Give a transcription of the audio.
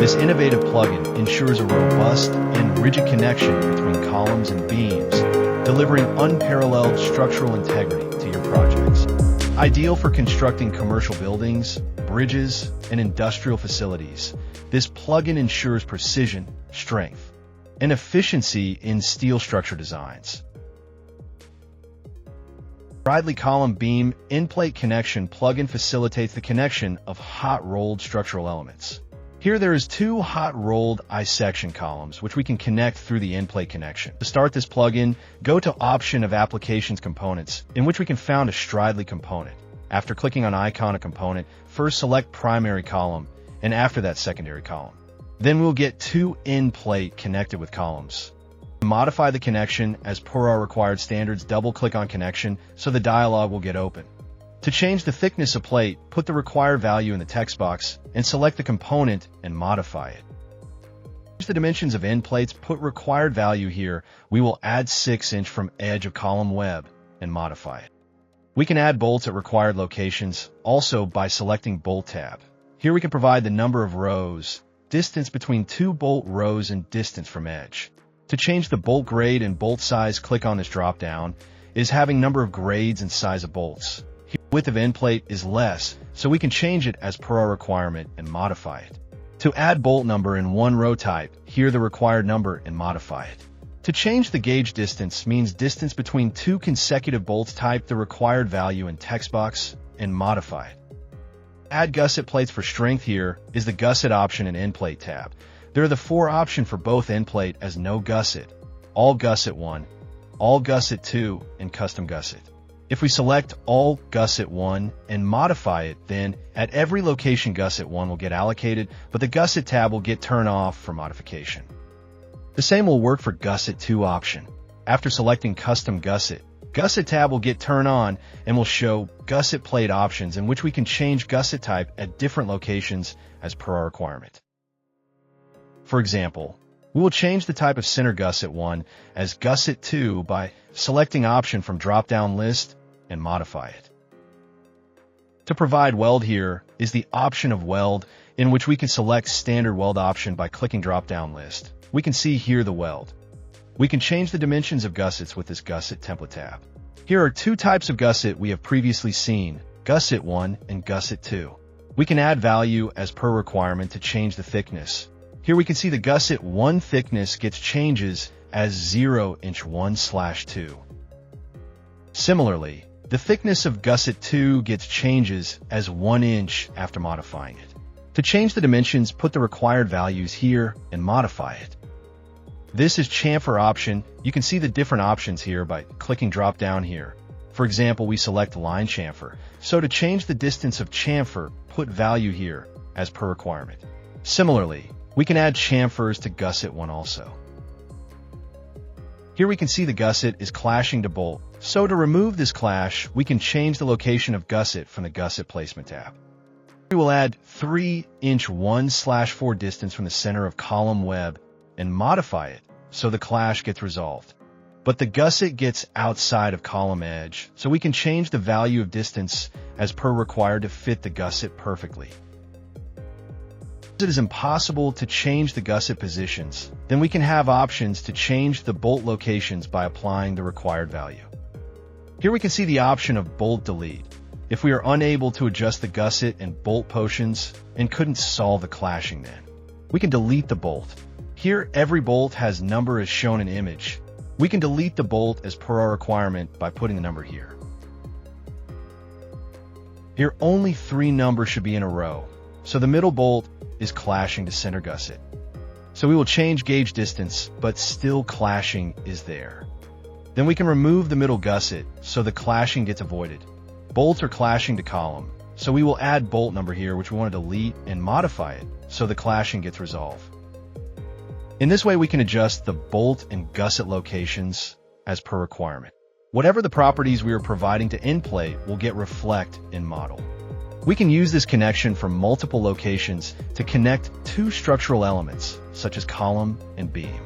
This innovative plugin ensures a robust and rigid connection between columns and beams, delivering unparalleled structural integrity to your projects. Ideal for constructing commercial buildings, bridges, and industrial facilities, this plugin ensures precision, strength, and efficiency in steel structure designs. Bridley Column Beam In-Plate Connection plugin facilitates the connection of hot-rolled structural elements. Here there is two hot-rolled I-section columns, which we can connect through the in-plate connection. To start this plugin, go to Option of Applications Components, in which we can find a Stridley component. After clicking on icon of component, first select primary column, and after that secondary column. Then we'll get two in-plate connected with columns. To modify the connection, as per our required standards, double-click on connection so the dialog will get open. To change the thickness of plate, put the required value in the text box and select the component and modify it. Change the dimensions of end plates, put required value here. We will add 6 inch from edge of column web and modify it. We can add bolts at required locations also by selecting Bolt tab. Here we can provide the number of rows, distance between two bolt rows, and distance from edge. To change the bolt grade and bolt size, click on this drop down. It is having number of grades and size of bolts. Here, width of end plate is less, so we can change it as per our requirement and modify it. To add bolt number in one row type, here the required number and modify it. To change the gauge distance means distance between two consecutive bolts, type the required value in text box and modify it. Add gusset plates for strength, here is the gusset option in end plate tab. There are the 4 options for both end plate as no gusset, all gusset 1, all gusset 2, and custom gusset. If we select all gusset 1 and modify it, then at every location gusset 1 will get allocated, but the gusset tab will get turned off for modification. The same will work for gusset 2 option. After selecting custom gusset, gusset tab will get turned on and will show gusset plate options, in which we can change gusset type at different locations as per our requirement. For example, we will change the type of center gusset 1 as gusset 2 by selecting option from drop-down list and modify it. To provide weld, here is the option of weld, in which we can select standard weld option by clicking drop-down list. We can see here the weld. We can change the dimensions of gussets with this gusset template tab. Here are 2 types of gusset we have previously seen, gusset 1 and gusset 2. We can add value as per requirement to change the thickness. Here we can see the gusset 1 thickness gets changes as 0 inch 1/2. Similarly, the thickness of gusset 2 gets changes as 1 inch after modifying it. To change the dimensions, put the required values here and modify it. This is chamfer option. You can see the different options here by clicking drop down here. For example, we select line chamfer. So to change the distance of chamfer, put value here as per requirement. Similarly, we can add chamfers to gusset 1 also. Here we can see the gusset is clashing to bolt. So to remove this clash, we can change the location of gusset from the gusset placement tab. We will add 3 inch 1/4 distance from the center of column web and modify it so the clash gets resolved. But the gusset gets outside of column edge, so we can change the value of distance as per required to fit the gusset perfectly. If it is impossible to change the gusset positions, then we can have options to change the bolt locations by applying the required value. Here we can see the option of bolt delete. If we are unable to adjust the gusset and bolt positions and couldn't solve the clashing, then we can delete the bolt. Here, every bolt has number as shown in image. We can delete the bolt as per our requirement by putting the number here. Here, only 3 numbers should be in a row, so the middle bolt is clashing to center gusset. So we will change gauge distance, but still clashing is there. Then we can remove the middle gusset so the clashing gets avoided. Bolts are clashing to column, so we will add bolt number here, which we want to delete and modify it so the clashing gets resolved. In this way, we can adjust the bolt and gusset locations as per requirement. Whatever the properties we are providing to end plate will get reflect in model. We can use this connection from multiple locations to connect 2 structural elements, such as column and beam.